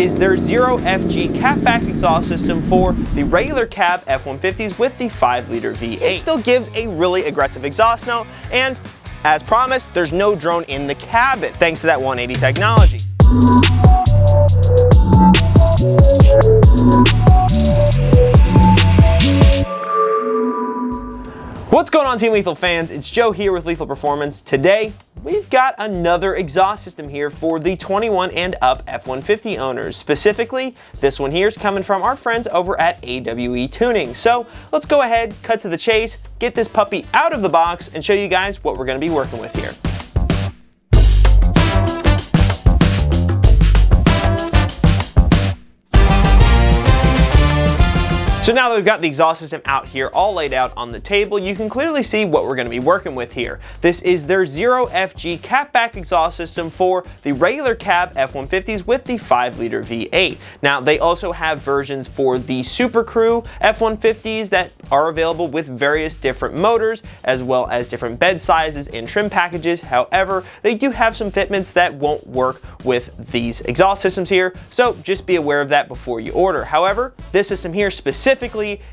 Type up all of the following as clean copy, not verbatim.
is their 0FG Catback Exhaust System for the regular cab F-150s with the 5-liter V8. It still gives a really aggressive exhaust note, and as promised, there's no drone in the cabin, thanks to that 180 technology. What's going on, Team Lethal fans? It's Joe here with Lethal Performance. Today, we've got another exhaust system here for the 21 and up F-150 owners. Specifically, this one here is coming from our friends over at AWE Tuning. So let's go ahead, cut to the chase, get this puppy out of the box, and show you guys what we're going to be working with here. So now that we've got the exhaust system out here all laid out on the table, you can clearly see what we're going to be working with here. This is their 0FG Catback Exhaust System for the regular cab F-150s with the 5-liter V8. Now, they also have versions for the Super Crew F-150s that are available with various different motors, as well as different bed sizes and trim packages. However, they do have some fitments that won't work with these exhaust systems here, so just be aware of that before you order. However, this system here specifically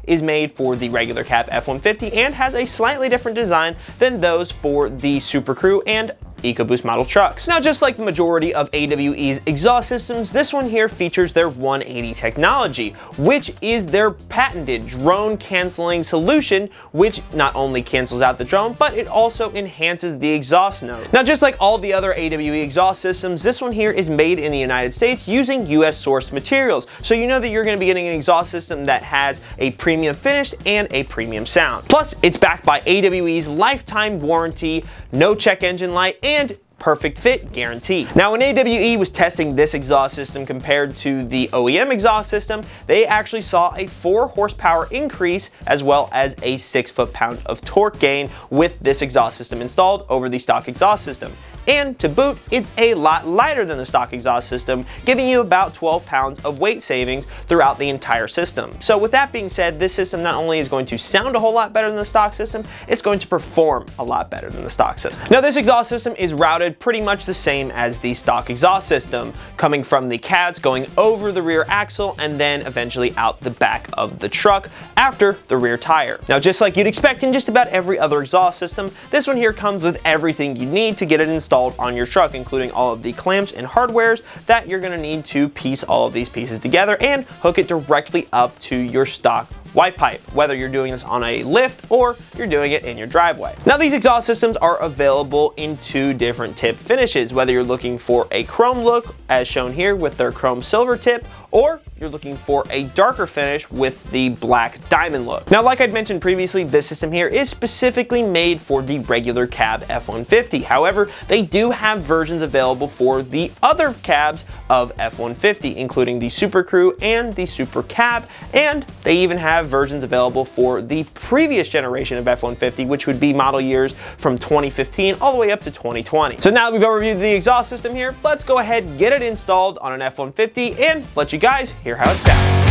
is made for the regular cab F-150 and has a slightly different design than those for the Super Crew and EcoBoost model trucks. Now, just like the majority of AWE's exhaust systems, this one here features their 180 technology, which is their patented drone canceling solution, which not only cancels out the drone, but it also enhances the exhaust note. Now, just like all the other AWE exhaust systems, this one here is made in the United States using US sourced materials. So you know that you're going to be getting an exhaust system that has a premium finish and a premium sound. Plus, it's backed by AWE's lifetime warranty, no check engine light, and perfect fit guarantee. Now, when AWE was testing this exhaust system compared to the OEM exhaust system, they actually saw a 4 horsepower increase as well as a 6 foot-pound of torque gain with this exhaust system installed over the stock exhaust system. And to boot, it's a lot lighter than the stock exhaust system, giving you about 12 pounds of weight savings throughout the entire system. So with that being said, this system not only is going to sound a whole lot better than the stock system, it's going to perform a lot better than the stock system. Now, this exhaust system is routed pretty much the same as the stock exhaust system, coming from the cats, going over the rear axle, and then eventually out the back of the truck after the rear tire. Now, just like you'd expect in just about every other exhaust system, this one here comes with everything you need to get it installed on your truck, including all of the clamps and hardwares that you're going to need to piece all of these pieces together and hook it directly up to your stock white pipe, whether you're doing this on a lift or you're doing it in your driveway. Now, these exhaust systems are available in 2 different tip finishes, whether you're looking for a chrome look as shown here with their chrome silver tip, or you're looking for a darker finish with the black diamond look. Now, like I'd mentioned previously, this system here is specifically made for the regular cab F-150. However, they do have versions available for the other cabs of F-150, including the Super Crew and the Super Cab, and they even have versions available for the previous generation of F-150, which would be model years from 2015 all the way up to 2020. So now that we've overviewed the exhaust system here, let's go ahead and get it installed on an F-150 and let you guys hear how it sounds.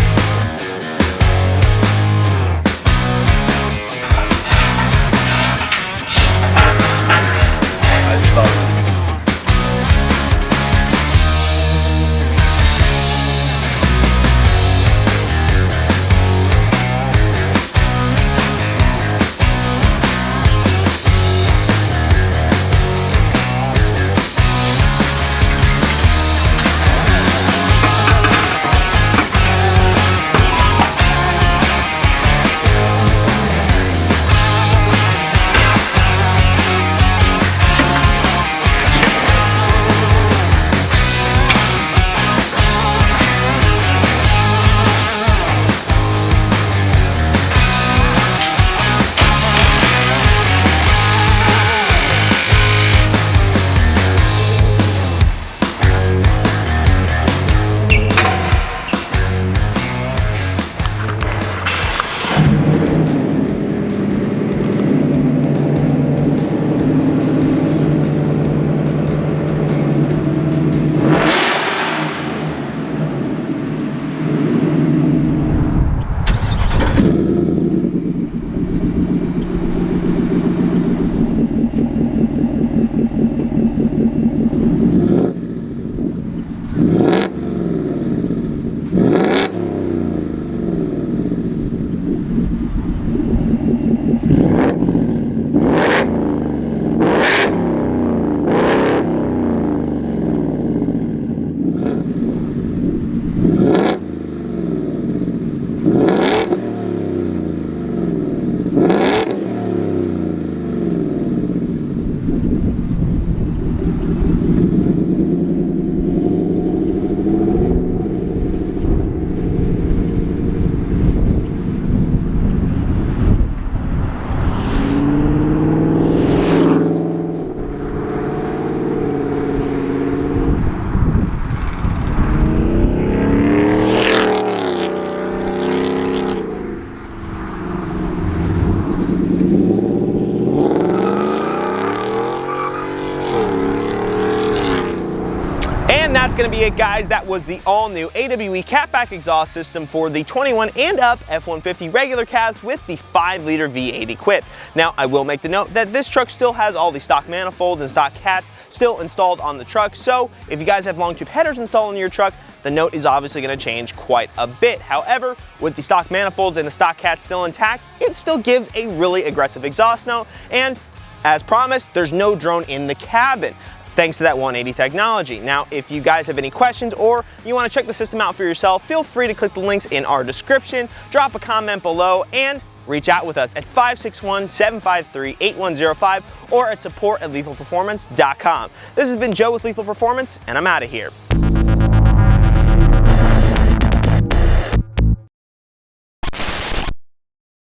that's going to be it, guys. That was the all-new AWE Catback Exhaust System for the 21 and up F-150 regular cabs with the 5-liter V8 equipped. Now, I will make the note that this truck still has all the stock manifolds and stock cats still installed on the truck, so if you guys have long tube headers installed in your truck, the note is obviously going to change quite a bit. However, with the stock manifolds and the stock cats still intact, it still gives a really aggressive exhaust note, and as promised, there's no drone in the cabin, thanks to that 180 technology. Now, if you guys have any questions or you want to check the system out for yourself, feel free to click the links in our description, drop a comment below, and reach out with us at 561-753-8105 or at support@lethalperformance.com. This has been Joe with Lethal Performance, and I'm out of here.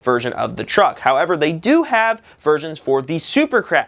Version of the truck. However, they do have versions for the Super Crab.